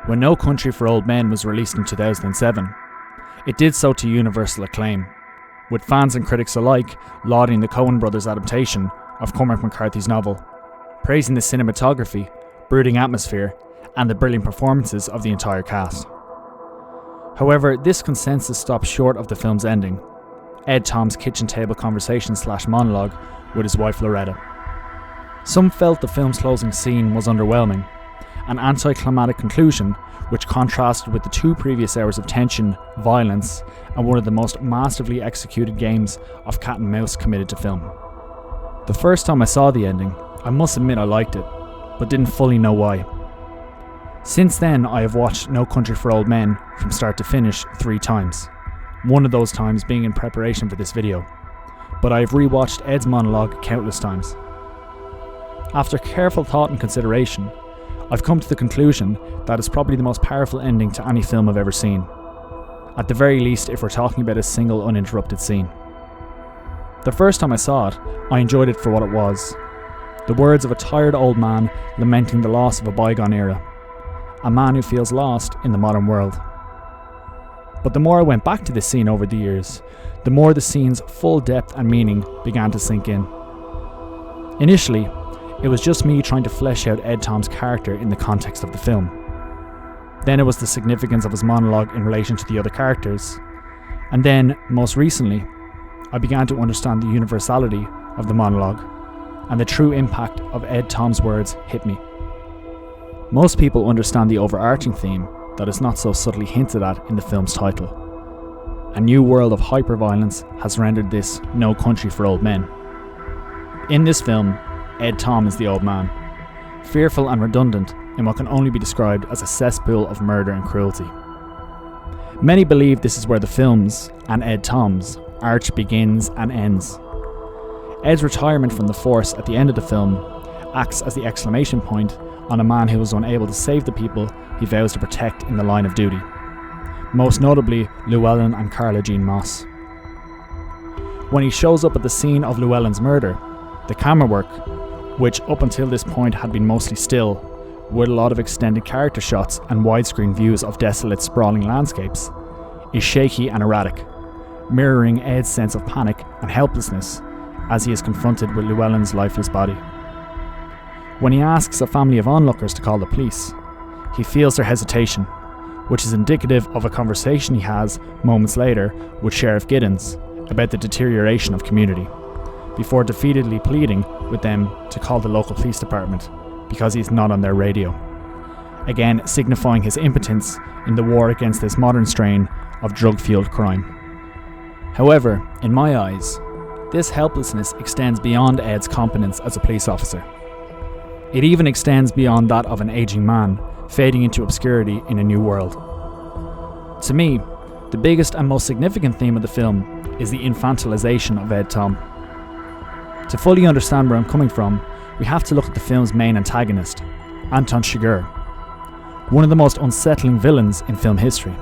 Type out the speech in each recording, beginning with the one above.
When No Country for Old Men was released in 2007, it did so to universal acclaim, with fans and critics alike lauding the Coen brothers' adaptation of Cormac McCarthy's novel, praising the cinematography, brooding atmosphere, and the brilliant performances of the entire cast. However, this consensus stopped short of the film's ending, Ed Tom's kitchen table conversation / monologue with his wife Loretta. Some felt the film's closing scene was underwhelming, an anticlimactic conclusion which contrasted with the 2 previous hours of tension, violence, and one of the most masterfully executed games of cat and mouse committed to film. The first time I saw the ending, I must admit I liked it, but didn't fully know why. Since then, I have watched No Country for Old Men from start to finish 3 times, one of those times being in preparation for this video, but I have rewatched Ed's monologue countless times. After careful thought and consideration, I've come to the conclusion that it's probably the most powerful ending to any film I've ever seen, at the very least if we're talking about a single uninterrupted scene. The first time I saw it, I enjoyed it for what it was, the words of a tired old man lamenting the loss of a bygone era, a man who feels lost in the modern world. But the more I went back to this scene over the years, the more the scene's full depth and meaning began to sink in. Initially, it was just me trying to flesh out Ed Tom's character in the context of the film. Then it was the significance of his monologue in relation to the other characters. And then, most recently, I began to understand the universality of the monologue, and the true impact of Ed Tom's words hit me. Most people understand the overarching theme that is not so subtly hinted at in the film's title. A new world of hyper-violence has rendered this No Country for Old Men. In this film, Ed Tom is the old man, fearful and redundant in what can only be described as a cesspool of murder and cruelty. Many believe this is where the film's, and Ed Tom's, arch begins and ends. Ed's retirement from the force at the end of the film acts as the exclamation point on a man who was unable to save the people he vows to protect in the line of duty, most notably Llewellyn and Carla Jean Moss. When he shows up at the scene of Llewellyn's murder, the camera work, which up until this point had been mostly still, with a lot of extended character shots and widescreen views of desolate, sprawling landscapes, is shaky and erratic, mirroring Ed's sense of panic and helplessness as he is confronted with Llewellyn's lifeless body. When he asks a family of onlookers to call the police, he feels their hesitation, which is indicative of a conversation he has moments later with Sheriff Giddens about the deterioration of community, before defeatedly pleading with them to call the local police department because he's not on their radio, again signifying his impotence in the war against this modern strain of drug-fueled crime. However, in my eyes, this helplessness extends beyond Ed's competence as a police officer. It even extends beyond that of an aging man fading into obscurity in a new world. To me, the biggest and most significant theme of the film is the infantilization of Ed Tom. To fully understand where I'm coming from, we have to look at the film's main antagonist, Anton Chigurh, one of the most unsettling villains in film history.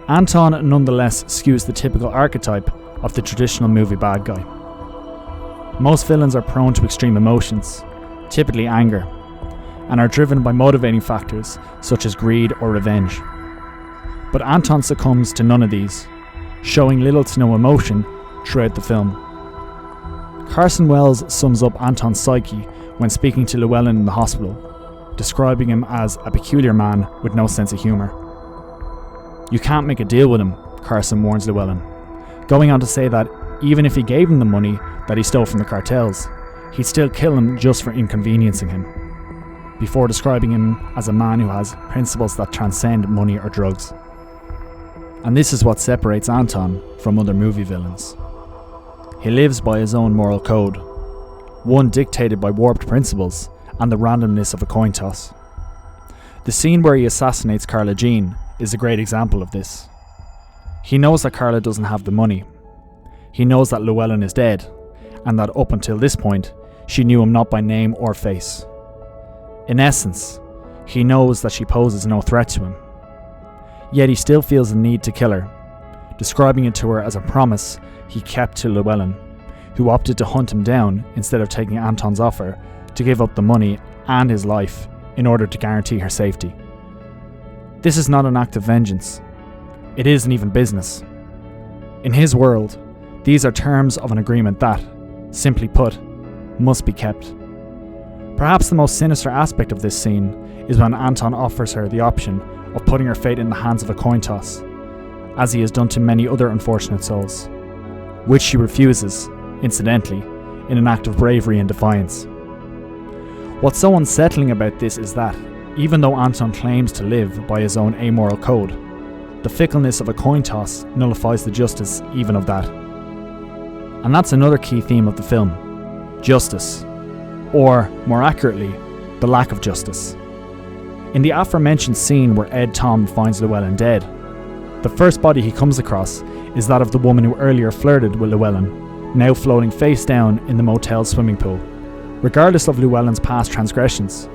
Anton nonetheless skews the typical archetype of the traditional movie bad guy. Most villains are prone to extreme emotions, typically anger, and are driven by motivating factors such as greed or revenge. But Anton succumbs to none of these, showing little to no emotion throughout the film. Carson Wells sums up Anton's psyche when speaking to Llewellyn in the hospital, describing him as a peculiar man with no sense of humour. "You can't make a deal with him," Carson warns Llewellyn, going on to say that even if he gave him the money that he stole from the cartels, he'd still kill him just for inconveniencing him, before describing him as a man who has principles that transcend money or drugs. And this is what separates Anton from other movie villains. He lives by his own moral code, one dictated by warped principles and the randomness of a coin toss. The scene where he assassinates Carla Jean is a great example of this. He knows that Carla doesn't have the money. He knows that Llewellyn is dead, and that up until this point, she knew him not by name or face. In essence, he knows that she poses no threat to him. Yet he still feels the need to kill her, describing it to her as a promise he kept to Llewellyn, who opted to hunt him down instead of taking Anton's offer to give up the money and his life in order to guarantee her safety. This is not an act of vengeance. It isn't even business. In his world, these are terms of an agreement that, simply put, must be kept. Perhaps the most sinister aspect of this scene is when Anton offers her the option of putting her fate in the hands of a coin toss, as he has done to many other unfortunate souls, which she refuses, incidentally, in an act of bravery and defiance. What's so unsettling about this is that, even though Anton claims to live by his own amoral code, the fickleness of a coin toss nullifies the justice even of that. And that's another key theme of the film: justice, or, more accurately, the lack of justice. In the aforementioned scene where Ed Tom finds Llewellyn dead, the first body he comes across is that of the woman who earlier flirted with Llewellyn, now floating face down in the motel's swimming pool. Regardless of Llewellyn's past transgressions,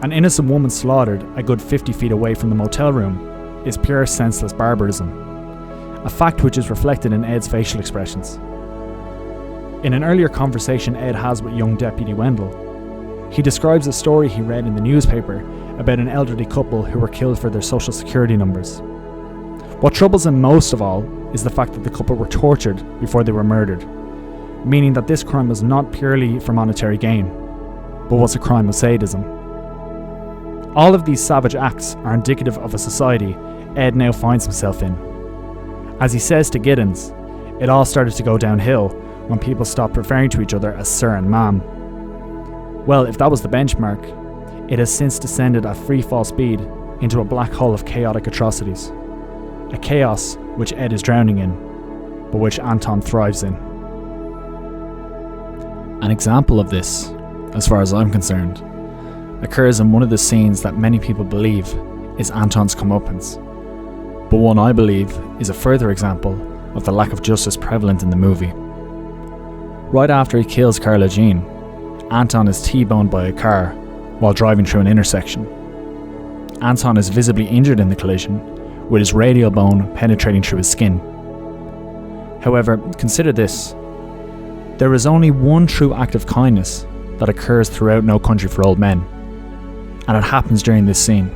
an innocent woman slaughtered a good 50 feet away from the motel room is pure senseless barbarism, a fact which is reflected in Ed's facial expressions. In an earlier conversation Ed has with young Deputy Wendell, he describes a story he read in the newspaper about an elderly couple who were killed for their social security numbers. What troubles him most of all is the fact that the couple were tortured before they were murdered, meaning that this crime was not purely for monetary gain, but was a crime of sadism. All of these savage acts are indicative of a society Ed now finds himself in. As he says to Giddens, it all started to go downhill when people stopped referring to each other as sir and ma'am. Well, if that was the benchmark, it has since descended at free fall speed into a black hole of chaotic atrocities. A chaos which Ed is drowning in, but which Anton thrives in. An example of this, as far as I'm concerned, occurs in one of the scenes that many people believe is Anton's comeuppance, but one I believe is a further example of the lack of justice prevalent in the movie. Right after he kills Carla Jean, Anton is T-boned by a car while driving through an intersection. Anton is visibly injured in the collision, with his radial bone penetrating through his skin. However, consider this. There is only one true act of kindness that occurs throughout No Country for Old Men, and it happens during this scene.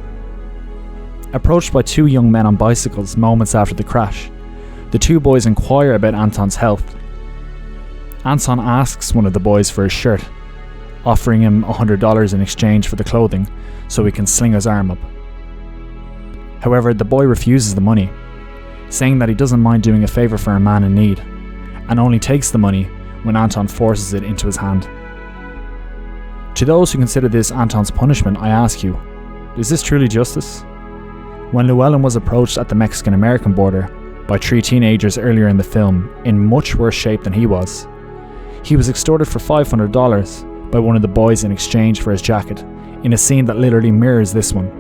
Approached by two young men on bicycles moments after the crash, the two boys inquire about Anton's health. Anton asks one of the boys for his shirt, offering him $100 in exchange for the clothing so he can sling his arm up. However, the boy refuses the money, saying that he doesn't mind doing a favour for a man in need, and only takes the money when Anton forces it into his hand. To those who consider this Anton's punishment, I ask you, is this truly justice? When Llewellyn was approached at the Mexican-American border by three teenagers earlier in the film in much worse shape than he was extorted for $500 by one of the boys in exchange for his jacket, in a scene that literally mirrors this one.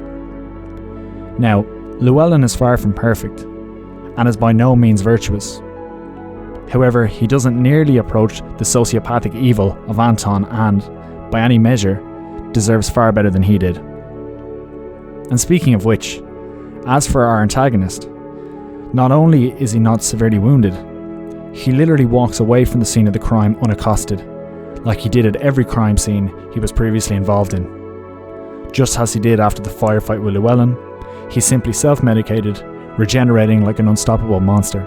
Now, Llewellyn is far from perfect, and is by no means virtuous. However, he doesn't nearly approach the sociopathic evil of Anton and, by any measure, deserves far better than he did. And speaking of which, as for our antagonist, not only is he not severely wounded, he literally walks away from the scene of the crime unaccosted, like he did at every crime scene he was previously involved in. Just as he did after the firefight with Llewellyn, he simply self-medicated, regenerating like an unstoppable monster.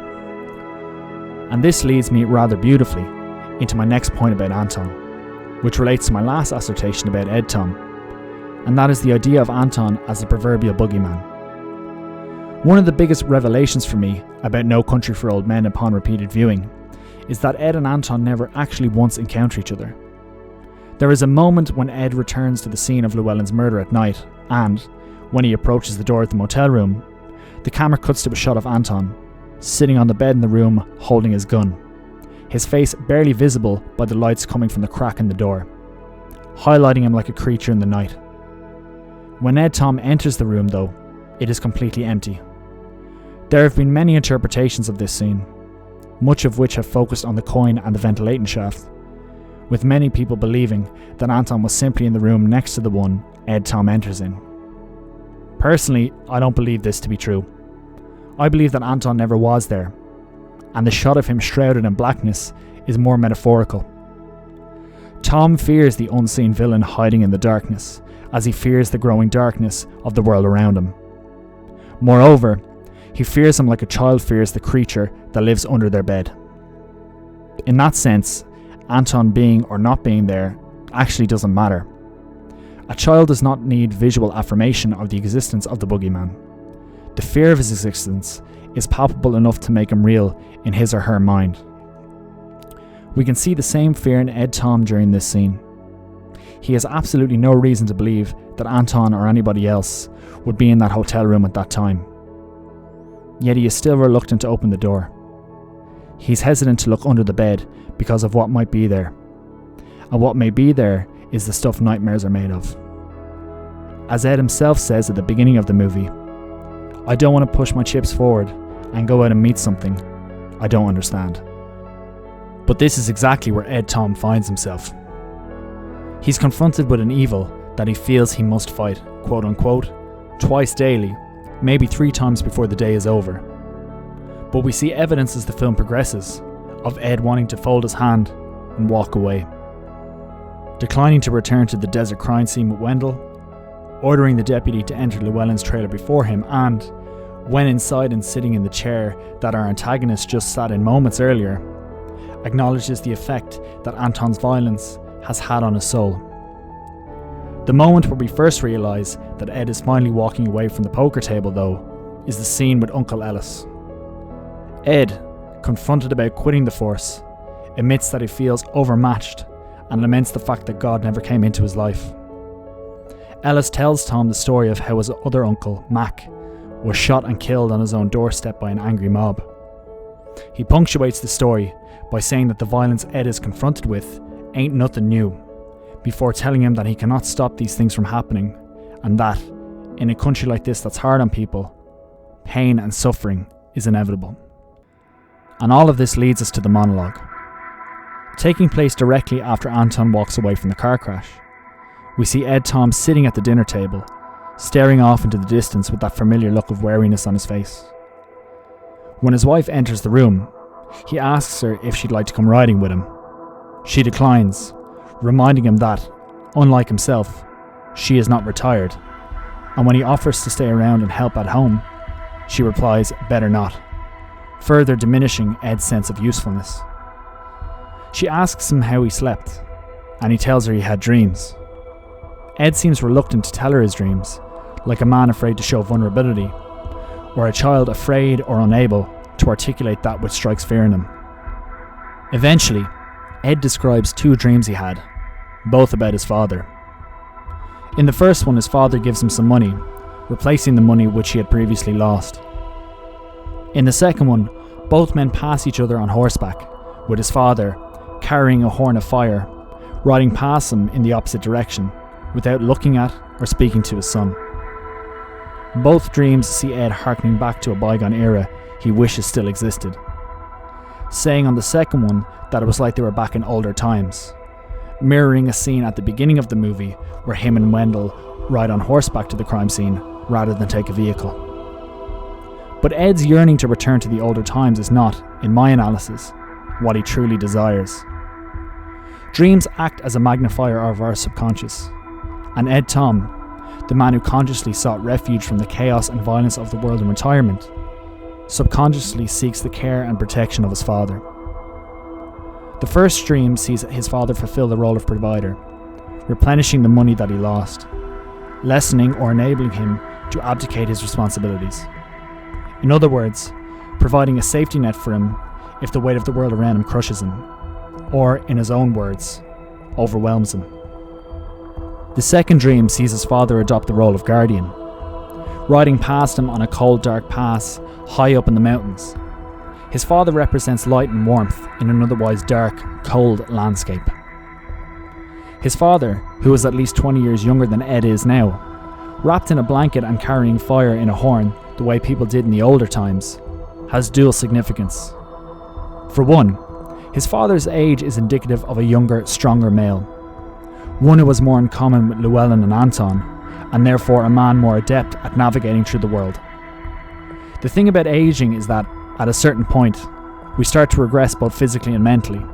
And this leads me rather beautifully into my next point about Anton, which relates to my last assertion about Ed Tom, and that is the idea of Anton as the proverbial boogeyman. One of the biggest revelations for me about No Country for Old Men upon repeated viewing is that Ed and Anton never actually once encounter each other. There is a moment when Ed returns to the scene of Llewellyn's murder at night, and, when he approaches the door of the motel room, the camera cuts to a shot of Anton, sitting on the bed in the room holding his gun, his face barely visible by the lights coming from the crack in the door, highlighting him like a creature in the night. When Ed Tom enters the room though, it is completely empty. There have been many interpretations of this scene, much of which have focused on the coin and the ventilating shaft, with many people believing that Anton was simply in the room next to the one Ed Tom enters in. Personally, I don't believe this to be true. I believe that Anton never was there, and the shot of him shrouded in blackness is more metaphorical. Tom fears the unseen villain hiding in the darkness, as he fears the growing darkness of the world around him. Moreover, he fears him like a child fears the creature that lives under their bed. In that sense, Anton being or not being there actually doesn't matter. A child does not need visual affirmation of the existence of the boogeyman. The fear of his existence is palpable enough to make him real in his or her mind. We can see the same fear in Ed Tom during this scene. He has absolutely no reason to believe that Anton or anybody else would be in that hotel room at that time. Yet he is still reluctant to open the door. He's hesitant to look under the bed because of what might be there. And what may be there is the stuff nightmares are made of. As Ed himself says at the beginning of the movie, "I don't want to push my chips forward and go out and meet something I don't understand." But this is exactly where Ed Tom finds himself. He's confronted with an evil that he feels he must fight, quote unquote, twice daily, maybe 3 times before the day is over. But we see evidence as the film progresses of Ed wanting to fold his hand and walk away, declining to return to the desert crime scene with Wendell, ordering the deputy to enter Llewellyn's trailer before him, and, when inside and sitting in the chair that our antagonist just sat in moments earlier, acknowledges the effect that Anton's violence has had on his soul. The moment where we first realise that Ed is finally walking away from the poker table, though, is the scene with Uncle Ellis. Ed, confronted about quitting the force, admits that he feels overmatched and laments the fact that God never came into his life. Ellis tells Tom the story of how his other uncle, Mac, was shot and killed on his own doorstep by an angry mob. He punctuates the story by saying that the violence Ed is confronted with ain't nothing new, before telling him that he cannot stop these things from happening, and that, in a country like this that's hard on people, pain and suffering is inevitable. And all of this leads us to the monologue. Taking place directly after Anton walks away from the car crash, we see Ed Tom sitting at the dinner table, staring off into the distance with that familiar look of wariness on his face. When his wife enters the room, he asks her if she'd like to come riding with him. She declines, reminding him that, unlike himself, she is not retired, and when he offers to stay around and help at home, she replies, "Better not," further diminishing Ed's sense of usefulness. She asks him how he slept, and he tells her he had dreams. Ed seems reluctant to tell her his dreams, like a man afraid to show vulnerability, or a child afraid or unable to articulate that which strikes fear in him. Eventually, Ed describes 2 dreams he had, both about his father. In the first one, his father gives him some money, replacing the money which he had previously lost. In the second one, both men pass each other on horseback, with his father, carrying a horn of fire, riding past him in the opposite direction, without looking at or speaking to his son. Both dreams see Ed harkening back to a bygone era he wishes still existed, saying on the second one that it was like they were back in older times, mirroring a scene at the beginning of the movie where him and Wendell ride on horseback to the crime scene rather than take a vehicle. But Ed's yearning to return to the older times is not, in my analysis, what he truly desires. Dreams act as a magnifier of our subconscious, and Ed Tom, the man who consciously sought refuge from the chaos and violence of the world in retirement, subconsciously seeks the care and protection of his father. The first dream sees his father fulfill the role of provider, replenishing the money that he lost, lessening or enabling him to abdicate his responsibilities. In other words, providing a safety net for him if the weight of the world around him crushes him, or, in his own words, overwhelms him. The second dream sees his father adopt the role of guardian, riding past him on a cold, dark pass high up in the mountains. His father represents light and warmth in an otherwise dark, cold landscape. His father, who is at least 20 years younger than Ed is now, wrapped in a blanket and carrying fire in a horn the way people did in the older times, has dual significance. For one, his father's age is indicative of a younger, stronger male, one who was more in common with Llewellyn and Anton, and therefore a man more adept at navigating through the world. The thing about aging is that, at a certain point, we start to regress both physically and mentally.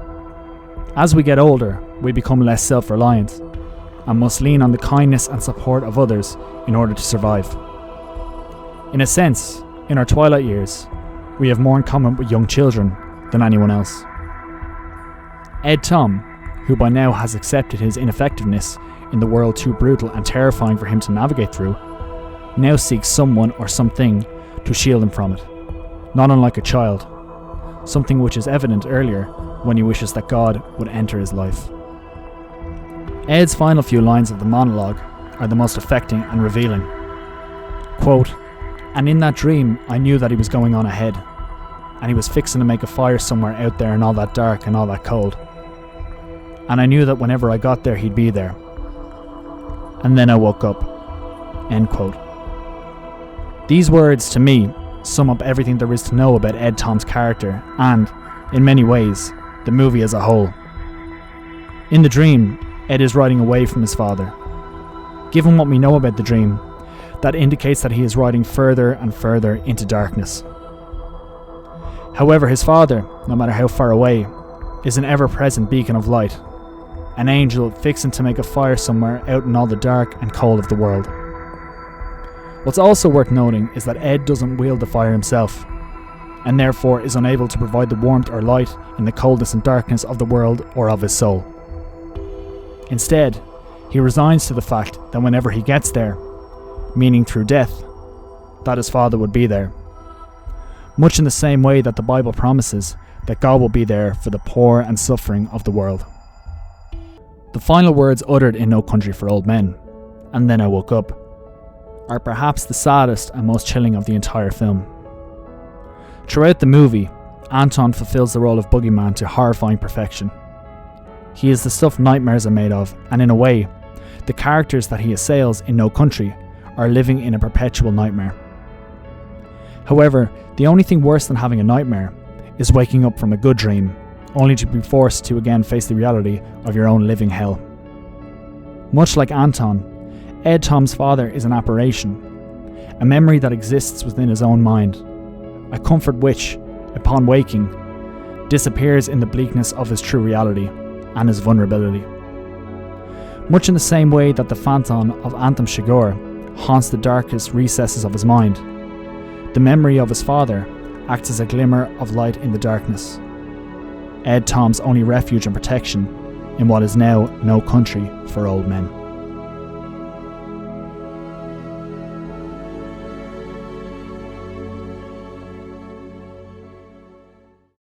As we get older, we become less self-reliant, and must lean on the kindness and support of others in order to survive. In a sense, in our twilight years, we have more in common with young children than anyone else. Ed Tom, who by now has accepted his ineffectiveness in the world too brutal and terrifying for him to navigate through, now seeks someone or something to shield him from it, not unlike a child, something which is evident earlier when he wishes that God would enter his life. Ed's final few lines of the monologue are the most affecting and revealing. Quote, "And in that dream I knew that he was going on ahead, and he was fixing to make a fire somewhere out there in all that dark and all that cold. And I knew that whenever I got there he'd be there. And then I woke up." End quote. These words, to me, sum up everything there is to know about Ed Tom's character and, in many ways, the movie as a whole. In the dream, Ed is riding away from his father. Given what we know about the dream, that indicates that he is riding further and further into darkness. However, his father, no matter how far away, is an ever-present beacon of light, an angel fixing to make a fire somewhere out in all the dark and cold of the world. What's also worth noting is that Ed doesn't wield the fire himself, and therefore is unable to provide the warmth or light in the coldness and darkness of the world or of his soul. Instead, he resigns to the fact that whenever he gets there, meaning through death, that his father would be there. Much in the same way that the Bible promises that God will be there for the poor and suffering of the world. The final words uttered in No Country for Old Men, "And then I woke up," are perhaps the saddest and most chilling of the entire film. Throughout the movie, Anton fulfills the role of boogeyman to horrifying perfection. He is the stuff nightmares are made of, and in a way, the characters that he assails in No Country are living in a perpetual nightmare. However, the only thing worse than having a nightmare is waking up from a good dream, only to be forced to again face the reality of your own living hell. Much like Anton, Ed Tom's father is an apparition, a memory that exists within his own mind, a comfort which, upon waking, disappears in the bleakness of his true reality and his vulnerability. Much in the same way that the phantom of Anthem Shigor haunts the darkest recesses of his mind, the memory of his father acts as a glimmer of light in the darkness. Ed Tom's only refuge and protection in what is now No Country for Old Men.